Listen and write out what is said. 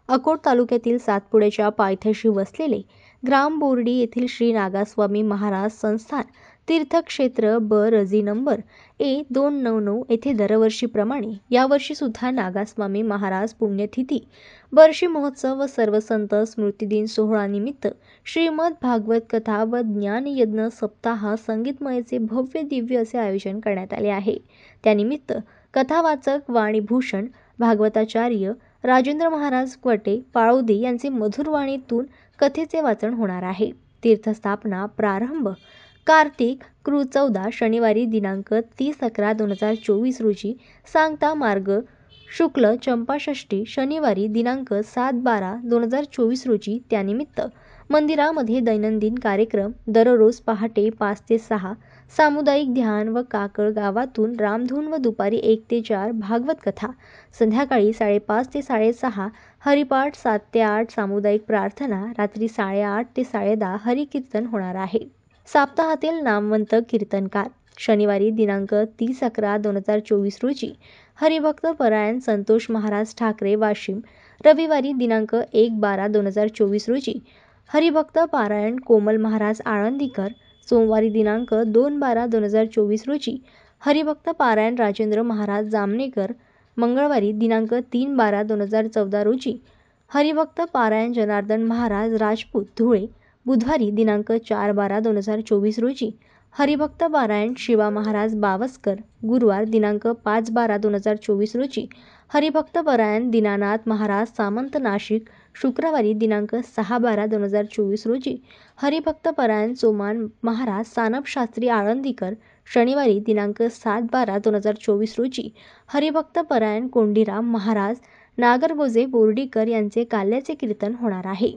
अकोट तालुक्यातील सातपुड्याच्या पायथ्याशी वसलेले ग्राम बोर्डी येथील श्री नागास्वामी महाराज संस्थान तीर्थक्षेत्र ब रजी नंबर A299 येथे दरवर्षीप्रमाणे यावर्षी सुद्धा नागास्वामी महाराज पुण्यतिथी वर्षी महोत्सव व सर्व संत स्मृतिदिन सोहळ्यानिमित्त श्रीमद भागवत कथा व ज्ञानयज्ञ सप्ताह संगीतमयचे भव्य दिव्य असे आयोजन करण्यात आले आहे। त्यानिमित्त कथावाचक वाणीभूषण भागवताचार्य राजेंद्र महाराज क्वटे पाळोदी यांचे मधुर वाणीतून कथेचे वाचन होणार आहे। तीर्थस्थापना प्रारंभ कार्तिक कृ 14 शनिवारी दिनांक 30/11/2024 रोजी सांगता मार्ग शुक्ल चंपाषष्ठी शनिवारी दिनांक 7/12/2024 रोजी। त्यानिमित्त मंदिरामध्ये दैनंदिन कार्यक्रम दररोज पहाटे 5 ते 6 सामुदायिक ध्यान व काकळ गावातून रामधून व दुपारी 1 ते 4 भागवत कथा, संध्याकाळी 5:30 ते 6:30 हरिपाठ, 7 ते 8 सामुदायिक प्रार्थना, रात्री 8:30 ते 10:30 हरिकीर्तन होणार आहे। सप्ताहातील नामवंत कीर्तनकार शनिवारी दिनांक 30/11/2024 रोजी हरिभक्त परायण संतोष महाराज ठाकरे वाशिम, रविवारी दिनांक 1/12/2024 रोजी हरिभक्त पारायण कोमल महाराज आळंदीकर, सोमवारी दिनांक 2/12/2024 रोजी हरिभक्त पारायण राजेंद्र महाराज जामनेकर, मंगळवारी दिनांक 3/12/2014 रोजी हरिभक्त पारायण जनार्दन महाराज राजपूत धुळे, बुधवारी दिनांक 4/12/2024 रोजी हरिभक्त पारायण शिवा महाराज बावस्कर, गुरुवार दिनांक 5/12/2024 रोजी हरिभक्त पारायण दीनानाथ महाराज सामंत नाशिक, शुक्रवारी दिनांक 6/12/2024 रोजी हरिभक्त पारायण सोमान महाराज सानप शास्त्री आळंदीकर, शनिवारी दिनांक 7/12/2024 रोजी हरिभक्त परायण कोंडीराम महाराज नागरगोजे बोर्डीकर यांचे काल्याचे कीर्तन होणार आहे।